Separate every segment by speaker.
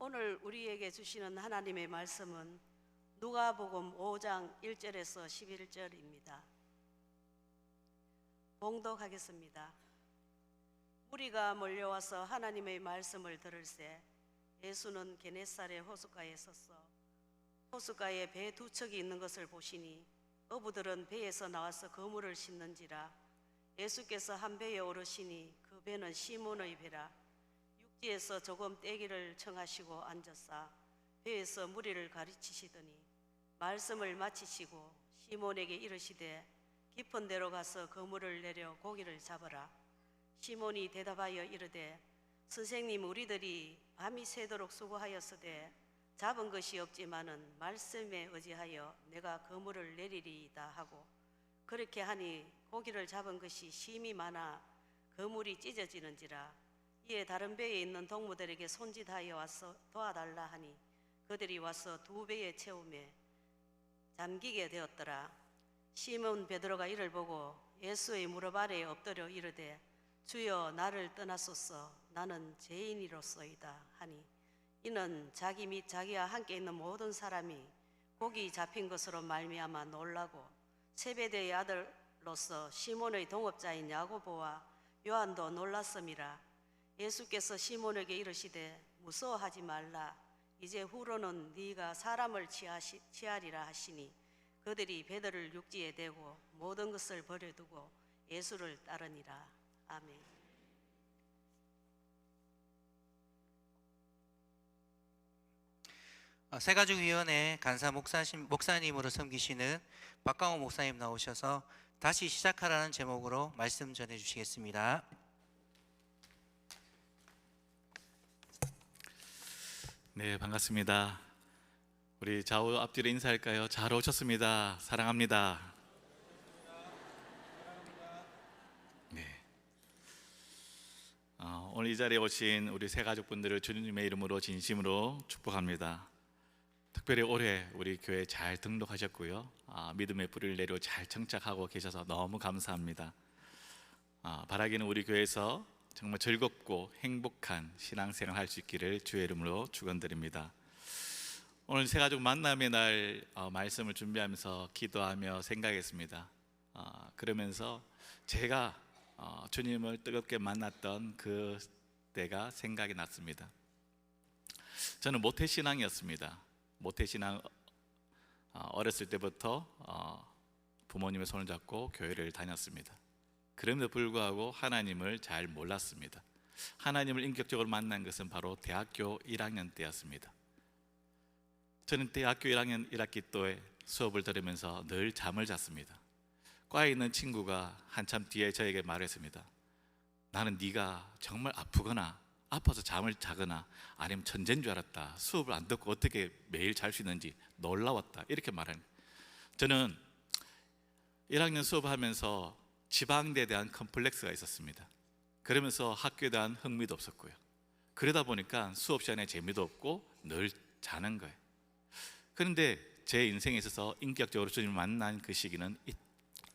Speaker 1: 오늘 우리에게 주시는 하나님의 말씀은 누가복음 5장 1절에서 11절입니다. 봉독하겠습니다. 무리가 몰려와서 하나님의 말씀을 들을새 예수는 게네사렛 호숫가에 섰어 호숫가에 배 두 척이 있는 것을 보시니 어부들은 배에서 나와서 그물을 싣는지라. 예수께서 한 배에 오르시니 그 배는 시몬의 배라. 육지에서 조금 떼기를 청하시고 앉았사 배에서 무리를 가르치시더니 말씀을 마치시고 시몬에게 이르시되 깊은 데로 가서 그물을 내려 고기를 잡으라. 시몬이 대답하여 이르되 선생님, 우리들이 밤이 새도록 수고하였으되 잡은 것이 없지만은 말씀에 의지하여 내가 그물을 내리리이다 하고, 그렇게 하니 고기를 잡은 것이 심히 많아 그물이 찢어지는지라. 이에 다른 배에 있는 동무들에게 손짓하여 와서 도와달라 하니 그들이 와서 두 배에 채우매 잠기게 되었더라. 시몬 베드로가 이를 보고 예수의 무릎 아래에 엎드려 이르되 주여, 나를 떠나소서, 나는 죄인이로소이다 하니, 이는 자기 및 자기와 함께 있는 모든 사람이 고기 잡힌 것으로 말미암아 놀라고 세베대의 아들로서 시몬의 동업자인 야고보와 요한도 놀랐음이라. 예수께서 시몬에게 이르시되 무서워하지 말라. 이제 후로는 네가 사람을 취하리라 하시니 그들이 배들을 육지에 대고 모든 것을 버려두고 예수를 따르니라. 아멘.
Speaker 2: 새가족위원회 간사 목사님으로 섬기시는 박강호 목사님 나오셔서 다시 시작하라는 제목으로 말씀 전해 주시겠습니다.
Speaker 3: 네, 반갑습니다. 우리 좌우 앞뒤로 인사할까요? 잘 오셨습니다. 사랑합니다. 네. 오늘 이 자리에 오신 우리 새 가족분들을 주님의 이름으로 진심으로 축복합니다. 특별히 올해 우리 교회 잘 등록하셨고요, 믿음의 뿌리를 내려 잘 정착하고 계셔서 너무 감사합니다. 바라기는 우리 교회에서 정말 즐겁고 행복한 신앙생활 할 수 있기를 주의 이름으로 축원드립니다. 오늘 새가족 만남의 날 말씀을 준비하면서 기도하며 생각했습니다. 그러면서 제가 주님을 뜨겁게 만났던 그 때가 생각이 났습니다. 저는 모태신앙이었습니다. 모태신앙, 어렸을 때부터 부모님의 손을 잡고 교회를 다녔습니다. 그럼에도 불구하고 하나님을 잘 몰랐습니다. 하나님을 인격적으로 만난 것은 바로 대학교 1학년 때였습니다. 저는 대학교 1학년 1학기 때에 수업을 들으면서 늘 잠을 잤습니다. 과에 있는 친구가 한참 뒤에 저에게 말했습니다. 나는 네가 정말 아파서 잠을 자거나 아니면 천재인 줄 알았다. 수업을 안 듣고 어떻게 매일 잘 수 있는지 놀라웠다. 이렇게 말하는. 저는 1학년 수업하면서 지방대에 대한 컴플렉스가 있었습니다. 그러면서 학교에 대한 흥미도 없었고요. 그러다 보니까 수업 시간에 재미도 없고 늘 자는 거예요. 그런데 제 인생에 있어서 인격적으로 주님을 만난 그 시기는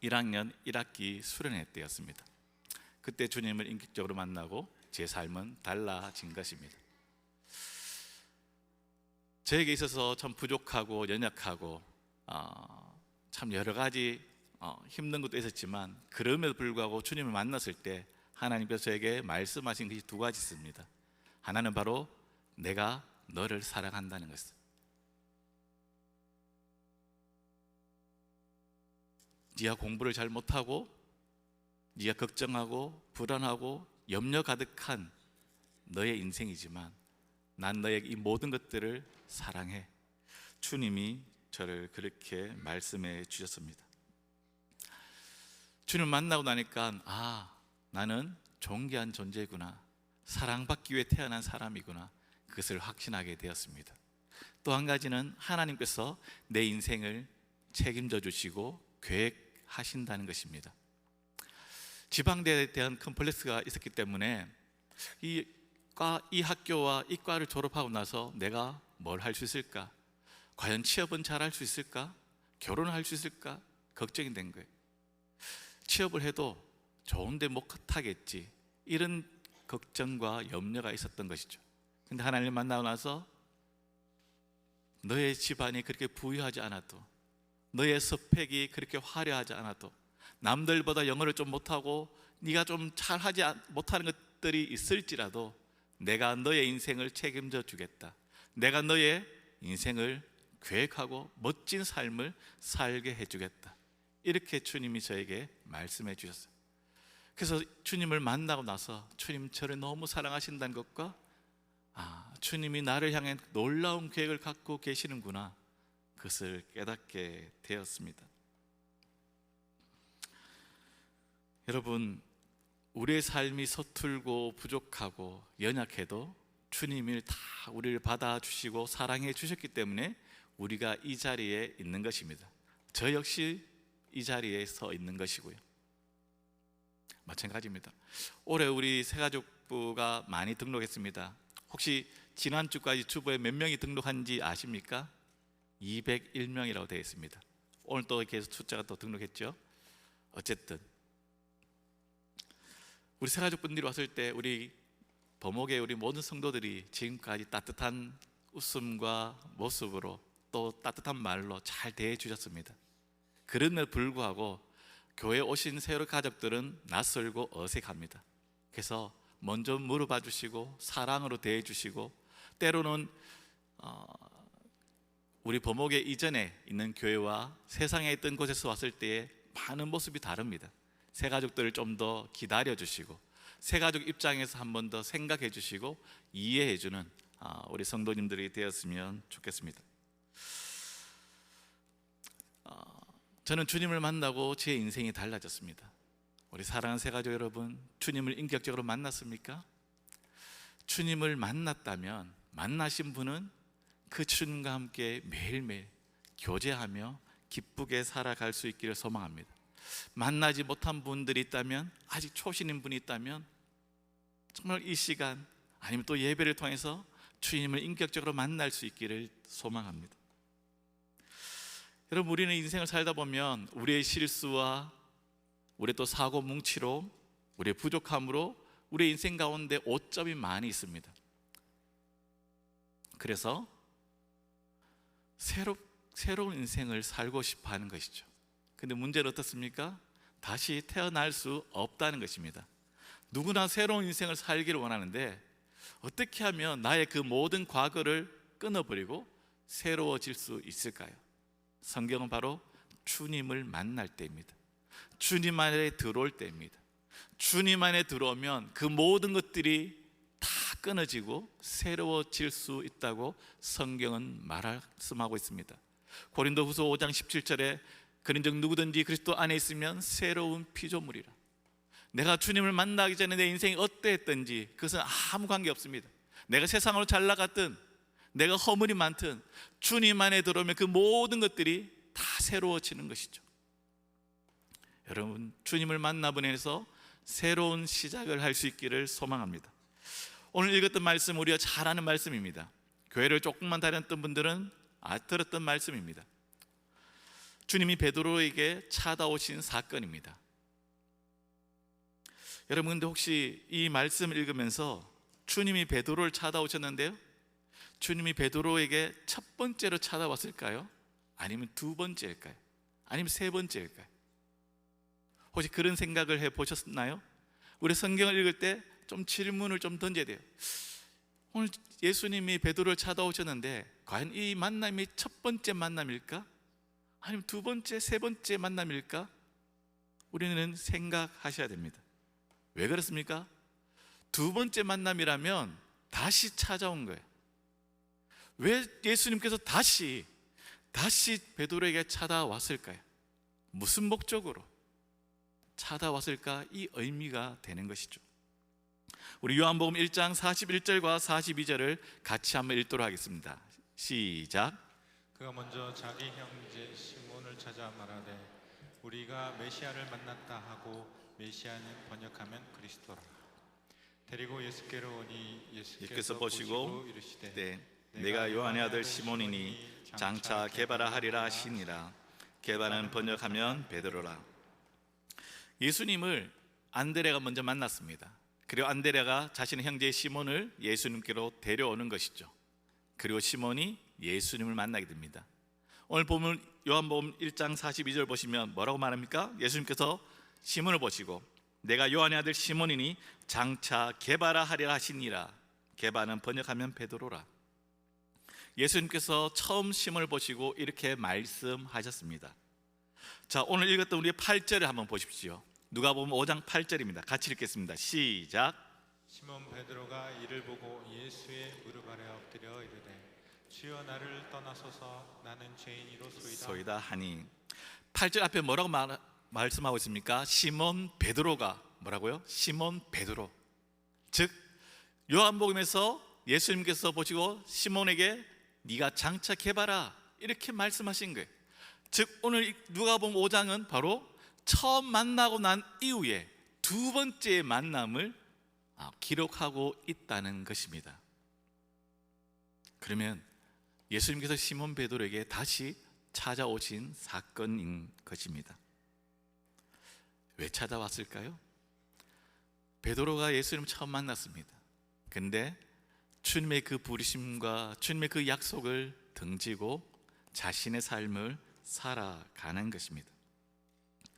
Speaker 3: 1학년 1학기 수련회 때였습니다. 그때 주님을 인격적으로 만나고 제 삶은 달라진 것입니다. 저에게 있어서 참 부족하고 연약하고 참 여러 가지 힘든 것도 있었지만, 그럼에도 불구하고 주님을 만났을 때 하나님께서 저에게 말씀하신 것이 두 가지 있습니다. 하나는 바로 내가 너를 사랑한다는 것입니다. 네가 공부를 잘 못하고 네가 걱정하고 불안하고 염려 가득한 너의 인생이지만 난 너에게 이 모든 것들을 사랑해. 주님이 저를 그렇게 말씀해 주셨습니다. 주님을 만나고 나니까 나는 존귀한 존재구나, 사랑받기 위해 태어난 사람이구나, 그것을 확신하게 되었습니다. 또 한 가지는 하나님께서 내 인생을 책임져 주시고 계획하신다는 것입니다. 지방대에 대한 컴플렉스가 있었기 때문에 이 학교와 이 과를 졸업하고 나서 내가 뭘 할 수 있을까? 과연 취업은 잘 할 수 있을까? 결혼을 할 수 있을까? 걱정이 된 거예요. 취업을 해도 좋은데 못 하겠지, 이런 걱정과 염려가 있었던 것이죠. 근데 하나님을 만나고 나서 너의 집안이 그렇게 부유하지 않아도, 너의 스펙이 그렇게 화려하지 않아도, 남들보다 영어를 좀 못하고 네가 좀 잘하지 못하는 것들이 있을지라도 내가 너의 인생을 책임져 주겠다. 내가 너의 인생을 계획하고 멋진 삶을 살게 해주겠다. 이렇게 주님이 저에게 말씀해 주셨어요. 그래서 주님을 만나고 나서 주님 저를 너무 사랑하신다는 것과 주님이 나를 향해 놀라운 계획을 갖고 계시는구나, 그것을 깨닫게 되었습니다. 여러분, 우리의 삶이 서툴고 부족하고 연약해도 주님이 다 우리를 받아주시고 사랑해 주셨기 때문에 우리가 이 자리에 있는 것입니다. 저 역시 이 자리에 서 있는 것이고요. 마찬가지입니다. 올해 우리 새가족부가 많이 등록했습니다. 혹시 지난주까지 주부에 몇 명이 등록한지 아십니까? 201명이라고 되어 있습니다. 오늘 또 계속 숫자가 또 등록했죠. 어쨌든 우리 새가족분들이 왔을 때 우리 범옥의 우리 모든 성도들이 지금까지 따뜻한 웃음과 모습으로 또 따뜻한 말로 잘 대해 주셨습니다. 그럼에도 불구하고 교회에 오신 새로 가족들은 낯설고 어색합니다. 그래서 먼저 물어봐 주시고 사랑으로 대해 주시고, 때로는 우리 범옥의 이전에 있는 교회와 세상에 있던 곳에서 왔을 때의 많은 모습이 다릅니다. 새 가족들을 좀 더 기다려 주시고 새 가족 입장에서 한 번 더 생각해 주시고 이해해 주는 우리 성도님들이 되었으면 좋겠습니다. 저는 주님을 만나고 제 인생이 달라졌습니다. 우리 사랑하는 새 가족 여러분, 주님을 인격적으로 만났습니까? 주님을 만났다면 만나신 분은 그 주님과 함께 매일매일 교제하며 기쁘게 살아갈 수 있기를 소망합니다. 만나지 못한 분들이 있다면, 아직 초신인 분이 있다면 정말 이 시간 아니면 또 예배를 통해서 주님을 인격적으로 만날 수 있기를 소망합니다. 여러분, 우리는 인생을 살다 보면 우리의 실수와 우리의 또 사고 뭉치로, 우리의 부족함으로 우리의 인생 가운데 오점이 많이 있습니다. 그래서 새로운 인생을 살고 싶어 하는 것이죠. 근데 문제는 어떻습니까? 다시 태어날 수 없다는 것입니다. 누구나 새로운 인생을 살기를 원하는데 어떻게 하면 나의 그 모든 과거를 끊어버리고 새로워질 수 있을까요? 성경은 바로 주님을 만날 때입니다. 주님 안에 들어올 때입니다. 주님 안에 들어오면 그 모든 것들이 다 끊어지고 새로워질 수 있다고 성경은 말씀하고 있습니다. 고린도후서 5장 17절에 그런즉 누구든지 그리스도 안에 있으면 새로운 피조물이라. 내가 주님을 만나기 전에 내 인생이 어떠했든지 그것은 아무 관계 없습니다. 내가 세상으로 잘 나갔든 내가 허물이 많든 주님 안에 들어오면 그 모든 것들이 다 새로워지는 것이죠. 여러분, 주님을 만나보니 해서 새로운 시작을 할 수 있기를 소망합니다. 오늘 읽었던 말씀 우리가 잘 아는 말씀입니다. 교회를 조금만 다녔던 분들은 들었던 말씀입니다. 주님이 베드로에게 찾아오신 사건입니다. 여러분, 근데 혹시 이 말씀을 읽으면서 주님이 베드로를 찾아오셨는데요, 주님이 베드로에게 첫 번째로 찾아왔을까요? 아니면 두 번째일까요? 아니면 세 번째일까요? 혹시 그런 생각을 해보셨나요? 우리 성경을 읽을 때 좀 질문을 좀 던져야 돼요. 오늘 예수님이 베드로를 찾아오셨는데 과연 이 만남이 첫 번째 만남일까? 아니면 두 번째, 세 번째 만남일까? 우리는 생각하셔야 됩니다. 왜 그렇습니까? 두 번째 만남이라면 다시 찾아온 거예요. 왜 예수님께서 다시 베드로에게 찾아왔을까요? 무슨 목적으로 찾아왔을까? 이 의미가 되는 것이죠. 우리 요한복음 1장 41절과 42절을 같이 한번 읽도록 하겠습니다. 시작.
Speaker 4: 그가 먼저 자기 형제 시몬을 찾아 말하되 우리가 메시아를 만났다 하고, 메시아는 번역하면 그리스도라. 데리고 예수께로 오니 예수께서 보시고 이르시되
Speaker 3: 내가 요한의 아들 시몬이니 장차 게바라 하리라 하시니라. 게바는 번역하면 베드로라. 예수님을 안드레가 먼저 만났습니다. 그리고 안드레가 자신의 형제 시몬을 예수님께로 데려오는 것이죠. 그리고 시몬이 예수님을 만나게 됩니다. 오늘 보면 요한복음 1장 42절 보시면 뭐라고 말합니까? 예수님께서 시몬을 보시고 내가 요한의 아들 시몬이니 장차 게바라 하리라 하시니라. 게바는 번역하면 베드로라. 예수님께서 처음 시몬을 보시고 이렇게 말씀하셨습니다. 자, 오늘 읽었던 우리 8절을 한번 보십시오. 누가복음 5장 8절입니다. 같이 읽겠습니다. 시작.
Speaker 4: 시몬 베드로가 이를 보고 예수의 무릎 아래 엎드려 이르되 주여 나를 떠나소서 나는 죄인이로소이다.
Speaker 3: 소이다 하니 8절 앞에 뭐라고 말씀하고 있습니까? 시몬 베드로가 뭐라고요? 시몬 베드로. 즉 요한복음에서 예수님께서 보시고 시몬에게 네가 장차 게바라 이렇게 말씀하신 거예요. 즉 오늘 누가복음 5장은 바로 처음 만나고 난 이후에 두 번째 만남을 기록하고 있다는 것입니다. 그러면 예수님께서 시몬 베드로에게 다시 찾아오신 사건인 것입니다. 왜 찾아왔을까요? 베드로가 예수님을 처음 만났습니다. 근데 주님의 그 부르심과 주님의 그 약속을 등지고 자신의 삶을 살아가는 것입니다.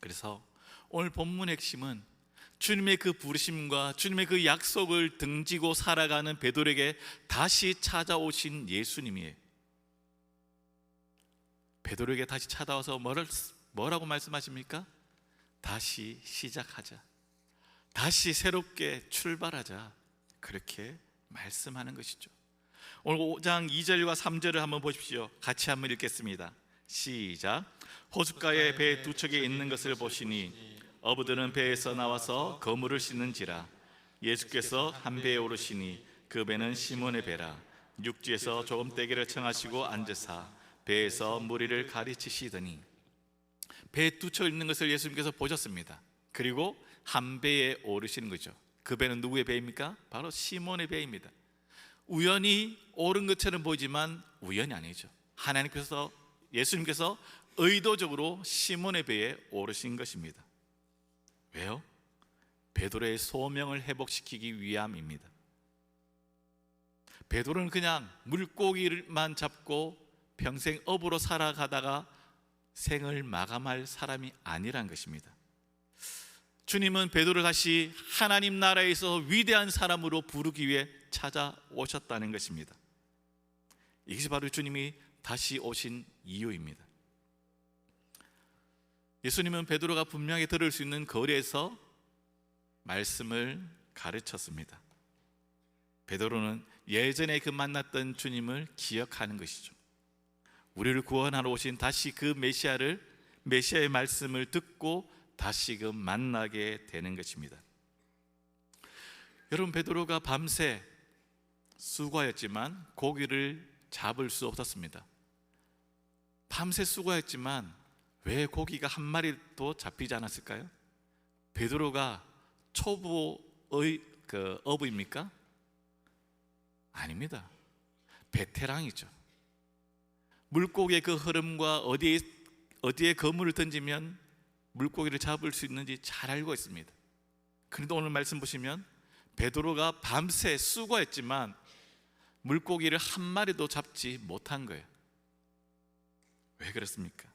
Speaker 3: 그래서 오늘 본문의 핵심은 주님의 그 부르심과 주님의 그 약속을 등지고 살아가는 베드로에게 다시 찾아오신 예수님이에요. 베드로에게 다시 찾아와서 뭐라고 말씀하십니까? 다시 시작하자, 다시 새롭게 출발하자, 그렇게 말씀하는 것이죠. 오늘 5장 2절과 3절을 한번 보십시오. 같이 한번 읽겠습니다. 시작. 호숫가에 배 두 척에 있는 것을 보시니 어부들은 배에서 나와서 그물을 씻는지라. 예수께서 한 배에 오르시니 그 배는 시몬의 배라. 육지에서 조금 떼기를 청하시고 앉으사 배에서 무리를 가르치시더니. 배 두 척 있는 것을 예수님께서 보셨습니다. 그리고 한 배에 오르시는 거죠. 그 배는 누구의 배입니까? 바로 시몬의 배입니다. 우연히 오른 것처럼 보이지만 우연이 아니죠. 하나님께서, 예수님께서 의도적으로 시몬의 배에 오르신 것입니다. 왜요? 베드로의 소명을 회복시키기 위함입니다. 베드로는 그냥 물고기만 잡고 평생 어부로 살아가다가 생을 마감할 사람이 아니란 것입니다. 주님은 베드로를 다시 하나님 나라에서 위대한 사람으로 부르기 위해 찾아오셨다는 것입니다. 이것이 바로 주님이 다시 오신 이유입니다. 예수님은 베드로가 분명히 들을 수 있는 거리에서 말씀을 가르쳤습니다. 베드로는 예전에 그 만났던 주님을 기억하는 것이죠. 우리를 구원하러 오신 다시 그 메시아의 말씀을 듣고 다시금 만나게 되는 것입니다. 여러분, 베드로가 밤새 수고하였지만 고기를 잡을 수 없었습니다. 밤새 수고했지만 왜 고기가 한 마리도 잡히지 않았을까요? 베드로가 초보의 어부입니까? 아닙니다. 베테랑이죠. 물고기의 그 흐름과 어디에 그물을 던지면 물고기를 잡을 수 있는지 잘 알고 있습니다. 그런데 오늘 말씀 보시면 베드로가 밤새 수고했지만 물고기를 한 마리도 잡지 못한 거예요. 왜 그렇습니까?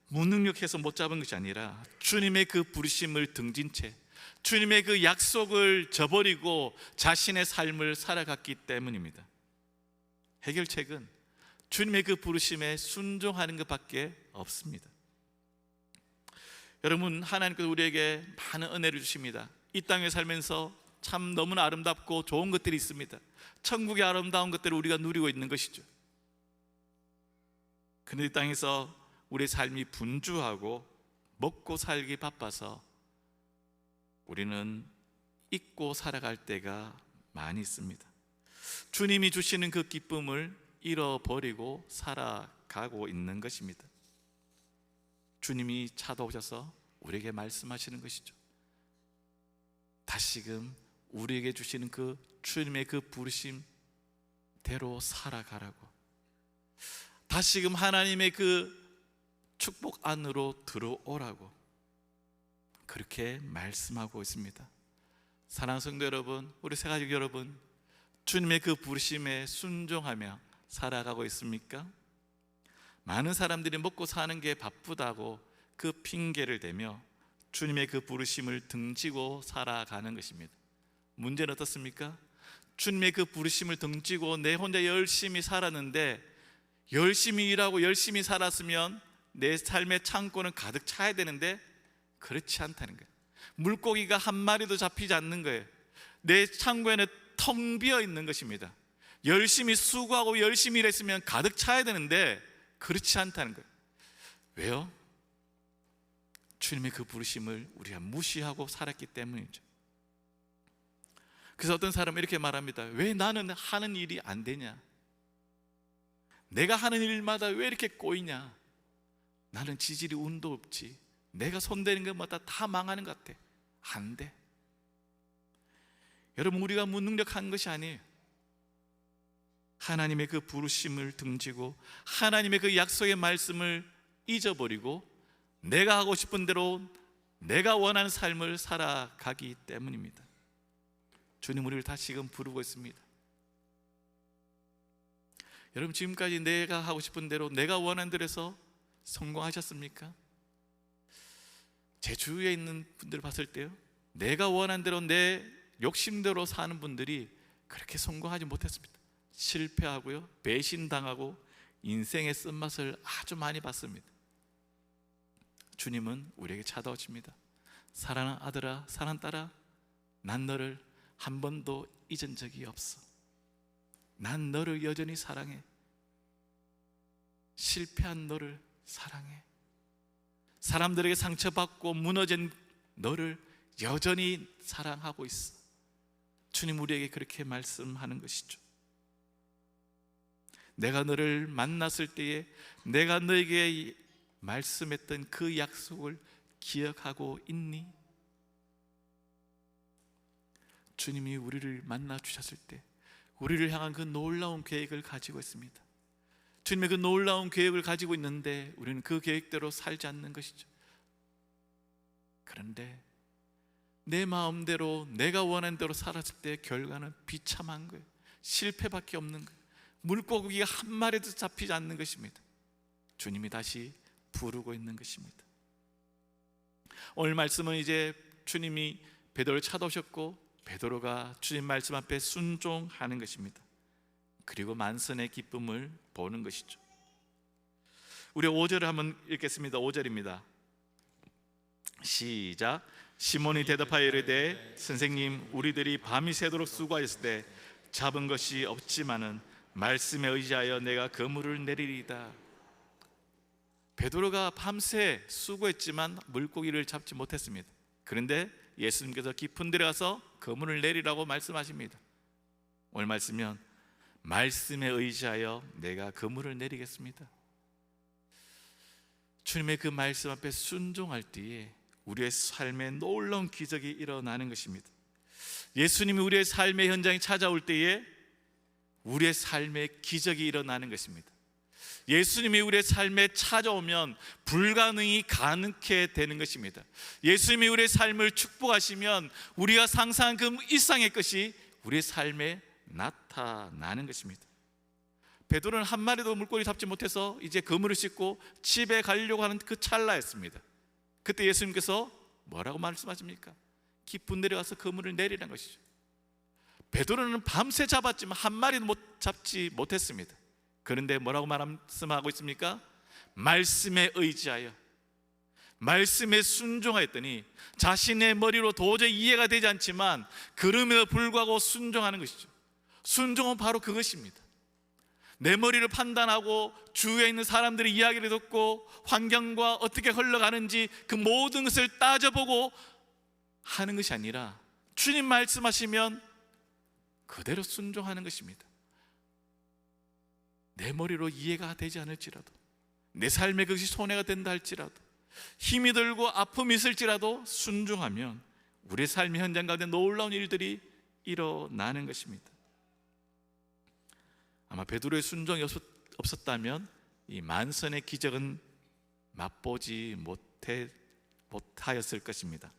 Speaker 3: 무능력해서 못 잡은 것이 아니라 주님의 그 부르심을 등진 채 주님의 그 약속을 저버리고 자신의 삶을 살아갔기 때문입니다. 해결책은 주님의 그 부르심에 순종하는 것밖에 없습니다. 여러분, 하나님께서 우리에게 많은 은혜를 주십니다. 이 땅에 살면서 참 너무나 아름답고 좋은 것들이 있습니다. 천국의 아름다운 것들을 우리가 누리고 있는 것이죠. 그런데 이 땅에서 우리의 삶이 분주하고 먹고 살기 바빠서 우리는 잊고 살아갈 때가 많이 있습니다. 주님이 주시는 그 기쁨을 잃어버리고 살아가고 있는 것입니다. 주님이 찾아오셔서 우리에게 말씀하시는 것이죠. 다시금 우리에게 주시는 그 주님의 그 부르심대로 살아가라고, 다시금 하나님의 그 축복 안으로 들어오라고 그렇게 말씀하고 있습니다. 사랑하는 성도 여러분, 우리 새가족 여러분, 주님의 그 부르심에 순종하며 살아가고 있습니까? 많은 사람들이 먹고 사는 게 바쁘다고 그 핑계를 대며 주님의 그 부르심을 등지고 살아가는 것입니다. 문제는 어떻습니까? 주님의 그 부르심을 등지고 내 혼자 열심히 살았는데, 열심히 일하고 열심히 살았으면 내 삶의 창고는 가득 차야 되는데 그렇지 않다는 거예요. 물고기가 한 마리도 잡히지 않는 거예요. 내 창고에는 텅 비어 있는 것입니다. 열심히 수고하고 열심히 일했으면 가득 차야 되는데 그렇지 않다는 거예요. 왜요? 주님의 그 부르심을 우리가 무시하고 살았기 때문이죠. 그래서 어떤 사람은 이렇게 말합니다. 왜 나는 하는 일이 안 되냐? 내가 하는 일마다 왜 이렇게 꼬이냐? 나는 지질이 운도 없지. 내가 손대는 것마다 다 망하는 것 같아. 안 돼. 여러분, 우리가 무능력한 것이 아니에요. 하나님의 그 부르심을 등지고 하나님의 그 약속의 말씀을 잊어버리고 내가 하고 싶은 대로 내가 원하는 삶을 살아가기 때문입니다. 주님 우리를 다시금 부르고 있습니다. 여러분, 지금까지 내가 하고 싶은 대로 내가 원하는 대로 해서 성공하셨습니까? 제 주위에 있는 분들을 봤을 때요, 내가 원하는 대로 내 욕심대로 사는 분들이 그렇게 성공하지 못했습니다. 실패하고요, 배신당하고 인생의 쓴맛을 아주 많이 봤습니다. 주님은 우리에게 찾아오십니다. 사랑하는 아들아, 사랑하는 딸아, 난 너를 한 번도 잊은 적이 없어. 난 너를 여전히 사랑해. 실패한 너를 사랑해. 사람들에게 상처받고 무너진 너를 여전히 사랑하고 있어. 주님 우리에게 그렇게 말씀하는 것이죠. 내가 너를 만났을 때에 내가 너에게 말씀했던 그 약속을 기억하고 있니? 주님이 우리를 만나 주셨을 때 우리를 향한 그 놀라운 계획을 가지고 있습니다. 주님의 그 놀라운 계획을 가지고 있는데 우리는 그 계획대로 살지 않는 것이죠. 그런데 내 마음대로 내가 원하는 대로 살았을 때 결과는 비참한 거예요. 실패밖에 없는 거예요. 물고기가 한 마리도 잡히지 않는 것입니다. 주님이 다시 부르고 있는 것입니다. 오늘 말씀은 이제 주님이 베드로를 찾아오셨고 베드로가 주님 말씀 앞에 순종하는 것입니다. 그리고 만선의 기쁨을 보는 것이죠. 우리 5절을 한번 읽겠습니다. 5절입니다. 시작. 시몬이 대답하여 이르되 선생님, 우리들이 밤이 새도록 수고하였을 때 잡은 것이 없지만은 말씀에 의지하여 내가 그물을 내리리이다. 베드로가 밤새 수고했지만 물고기를 잡지 못했습니다. 그런데 예수님께서 깊은 데로 가서 그물을 내리라고 말씀하십니다. 오늘 말씀은 말씀에 의지하여 내가 그물을 내리겠습니다. 주님의 그 말씀 앞에 순종할 때에 우리의 삶에 놀라운 기적이 일어나는 것입니다. 예수님이 우리의 삶의 현장에 찾아올 때에 우리의 삶에 기적이 일어나는 것입니다. 예수님이 우리의 삶에 찾아오면 불가능이 가능케 되는 것입니다. 예수님이 우리의 삶을 축복하시면 우리가 상상한 그 이상의 것이 우리의 삶에 나타나는 것입니다. 베드로는 한 마리도 물고기 잡지 못해서 이제 그물을 싣고 집에 가려고 하는 그 찰나였습니다. 그때 예수님께서 뭐라고 말씀하십니까? 깊은 데로 가서 그물을 내리라는 것이죠. 베드로는 밤새 잡았지만 한 마리도 잡지 못했습니다. 그런데 뭐라고 말씀하고 있습니까? 말씀에 의지하여, 말씀에 순종하였더니 자신의 머리로 도저히 이해가 되지 않지만 그럼에도 불구하고 순종하는 것이죠. 순종은 바로 그것입니다. 내 머리를 판단하고 주위에 있는 사람들의 이야기를 듣고 환경과 어떻게 흘러가는지 그 모든 것을 따져보고 하는 것이 아니라 주님 말씀하시면 그대로 순종하는 것입니다. 내 머리로 이해가 되지 않을지라도, 내 삶에 그것이 손해가 된다 할지라도, 힘이 들고 아픔이 있을지라도 순종하면 우리의 삶의 현장 가운데 놀라운 일들이 일어나는 것입니다. 아마 베드로의 순종이 없었다면 이 만선의 기적은 맛보지 못하였을 것입니다.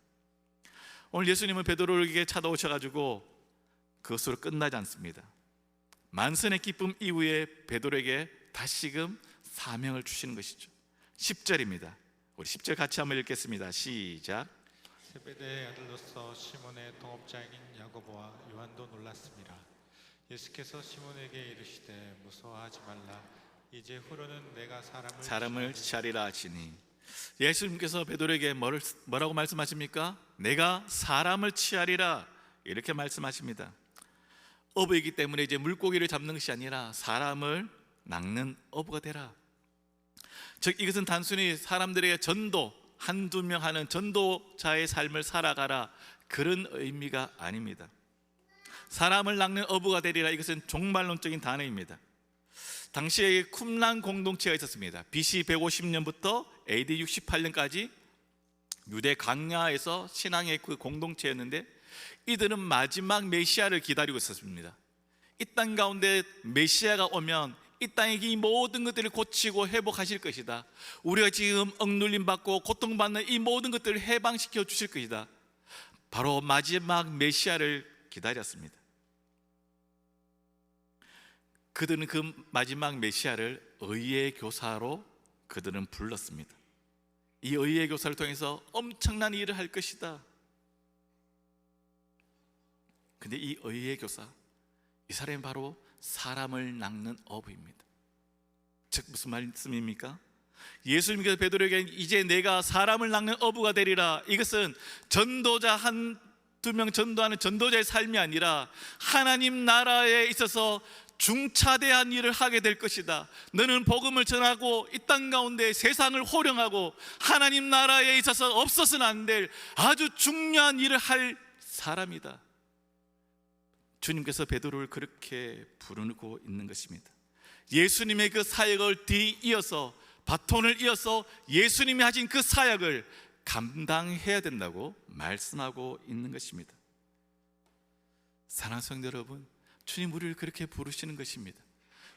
Speaker 3: 오늘 예수님은 베드로에게 찾아오셔가지고 그것으로 끝나지 않습니다. 만선의 기쁨 이후에 베드로에게 다시금 사명을 주시는 것이죠. 10절입니다. 우리 10절 같이 한번 읽겠습니다. 시작.
Speaker 4: 세베대의 아들로서 시몬의 동업자인 야고보와 요한도 놀랐습니다. 예수께서 시몬에게 이르시되 무서워하지 말라. 이제 후로는 내가
Speaker 3: 사람을 치하리라 하시니, 예수님께서 베드로에게 뭐라고 말씀하십니까? 내가 사람을 치하리라, 이렇게 말씀하십니다. 어부이기 때문에 이제 물고기를 잡는 것이 아니라 사람을 낚는 어부가 되라. 즉 이것은 단순히 사람들에게 전도, 한두 명 하는 전도자의 삶을 살아가라, 그런 의미가 아닙니다. 사람을 낚는 어부가 되리라, 이것은 종말론적인 단어입니다. 당시에 쿰란 공동체가 있었습니다. BC 150년부터 AD 68년까지 유대 광야에서 신앙의 그 공동체였는데, 이들은 마지막 메시아를 기다리고 있었습니다. 이 땅 가운데 메시아가 오면 이 땅의 이 모든 것들을 고치고 회복하실 것이다. 우리가 지금 억눌림 받고 고통받는 이 모든 것들을 해방시켜 주실 것이다. 바로 마지막 메시아를 기다렸습니다. 그들은 그 마지막 메시아를 의의 교사로 그들은 불렀습니다. 이 의의 교사를 통해서 엄청난 일을 할 것이다. 근데 이 의의 교사, 이 사람이 바로 사람을 낚는 어부입니다. 즉 무슨 말씀입니까? 예수님께서 베드로에게 이제 내가 사람을 낚는 어부가 되리라, 이것은 전도자 한두 명 전도하는 전도자의 삶이 아니라 하나님 나라에 있어서 중차대한 일을 하게 될 것이다. 너는 복음을 전하고 이 땅 가운데 세상을 호령하고 하나님 나라에 있어서 없어서는 안 될 아주 중요한 일을 할 사람이다. 주님께서 베드로를 그렇게 부르고 있는 것입니다. 예수님의 그 사역을 뒤이어서, 바톤을 이어서 예수님이 하신 그 사역을 감당해야 된다고 말씀하고 있는 것입니다. 사랑하는 성도 여러분, 주님 우리를 그렇게 부르시는 것입니다.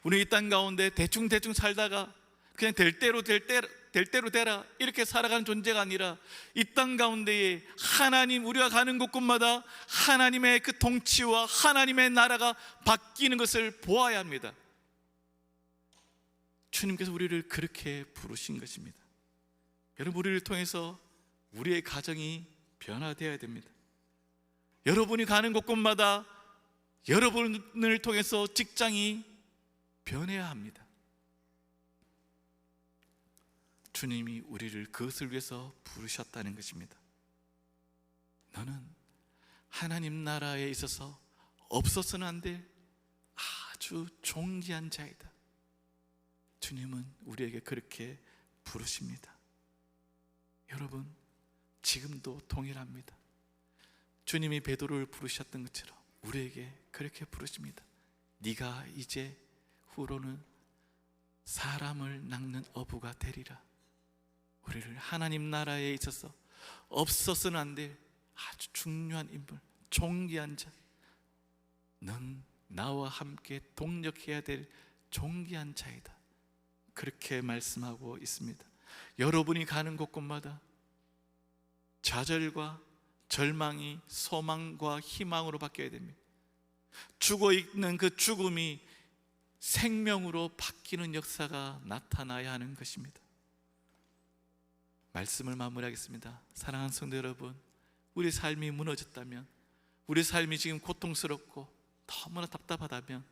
Speaker 3: 우리 이 땅 가운데 대충 살다가 그냥 될 대로 되라 이렇게 살아가는 존재가 아니라, 이 땅 가운데에 하나님, 우리가 가는 곳곳마다 하나님의 그 통치와 하나님의 나라가 바뀌는 것을 보아야 합니다. 주님께서 우리를 그렇게 부르신 것입니다. 여러분, 우리를 통해서 우리의 가정이 변화되어야 됩니다. 여러분이 가는 곳곳마다 여러분을 통해서 직장이 변해야 합니다. 주님이 우리를 그것을 위해서 부르셨다는 것입니다. 너는 하나님 나라에 있어서 없어서는 안 될 아주 존귀한 자이다. 주님은 우리에게 그렇게 부르십니다. 여러분, 지금도 동일합니다. 주님이 베드로를 부르셨던 것처럼 우리에게 그렇게 부르십니다. 네가 이제 후로는 사람을 낚는 어부가 되리라. 우리를 하나님 나라에 있어서 없어서는 안 될 아주 중요한 인물, 존귀한 자, 넌 나와 함께 동력해야 될 존귀한 자이다. 그렇게 말씀하고 있습니다. 여러분이 가는 곳곳마다 좌절과 절망이 소망과 희망으로 바뀌어야 됩니다. 죽어 있는 그 죽음이 생명으로 바뀌는 역사가 나타나야 하는 것입니다. 말씀을 마무리하겠습니다. 사랑하는 성도 여러분, 우리 삶이 무너졌다면, 우리 삶이 지금 고통스럽고 너무나 답답하다면,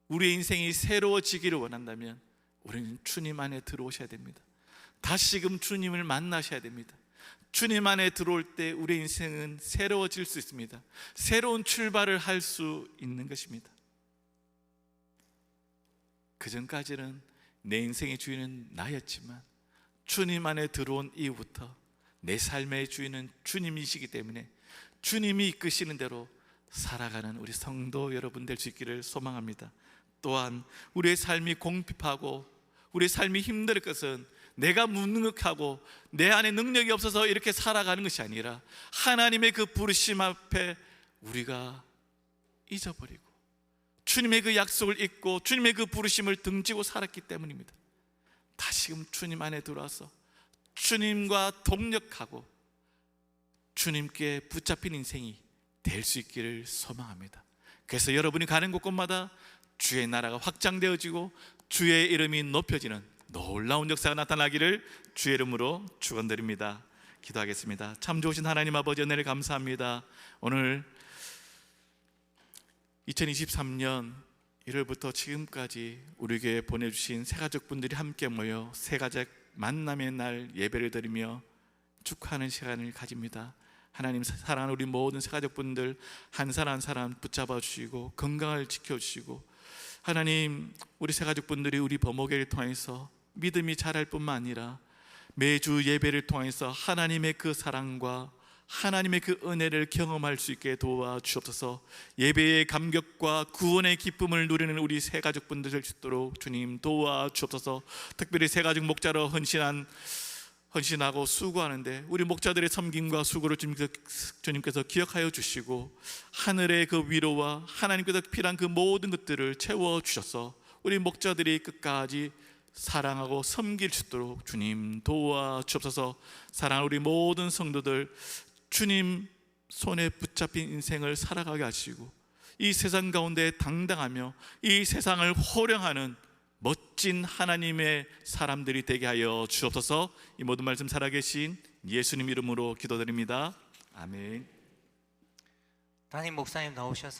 Speaker 3: 우리의 인생이 새로워지기를 원한다면 우리는 주님 안에 들어오셔야 됩니다. 다시금 주님을 만나셔야 됩니다. 주님 안에 들어올 때 우리의 인생은 새로워질 수 있습니다. 새로운 출발을 할 수 있는 것입니다. 그전까지는 내 인생의 주인은 나였지만 주님 안에 들어온 이후부터 내 삶의 주인은 주님이시기 때문에 주님이 이끄시는 대로 살아가는 우리 성도 여러분 될 수 있기를 소망합니다. 또한 우리의 삶이 공핍하고 우리의 삶이 힘들 것은 내가 무능력하고 내 안에 능력이 없어서 이렇게 살아가는 것이 아니라 하나님의 그 부르심 앞에 우리가 잊어버리고 주님의 그 약속을 잊고 주님의 그 부르심을 등지고 살았기 때문입니다. 다시금 주님 안에 들어와서 주님과 동력하고 주님께 붙잡힌 인생이 될 수 있기를 소망합니다. 그래서 여러분이 가는 곳곳마다 주의 나라가 확장되어지고 주의 이름이 높여지는 놀라운 역사가 나타나기를 주의 이름으로 축원드립니다. 기도하겠습니다. 참 좋으신 하나님 아버지, 은혜를 감사합니다. 오늘 2023년 1월부터 지금까지 우리 교회에 보내주신 새가족분들이 함께 모여 새가족 만남의 날 예배를 드리며 축하하는 시간을 가집니다. 하나님, 사랑하는 우리 모든 새가족분들 한 사람 한 사람 붙잡아 주시고 건강을 지켜주시고, 하나님, 우리 새가족분들이 우리 범목회를 통해서 믿음이 자랄 뿐만 아니라 매주 예배를 통해서 하나님의 그 사랑과 하나님의 그 은혜를 경험할 수 있게 도와주옵소서. 예배의 감격과 구원의 기쁨을 누리는 우리 새가족분들 될 수 있도록 주님 도와주옵소서. 특별히 새가족 목자로 헌신하고 수고하는데 우리 목자들의 섬김과 수고를 주님께서 기억하여 주시고, 하늘의 그 위로와 하나님께서 필요한 그 모든 것들을 채워주셔서 우리 목자들이 끝까지 사랑하고 섬길 수 있도록 주님 도와주옵소서. 사랑하는 우리 모든 성도들, 주님 손에 붙잡힌 인생을 살아가게 하시고 이 세상 가운데 당당하며 이 세상을 호령하는 멋진 하나님의 사람들이 되게 하여 주옵소서. 이 모든 말씀 살아계신 예수님 이름으로 기도드립니다. 아멘.
Speaker 2: 담임 목사님 나오셔서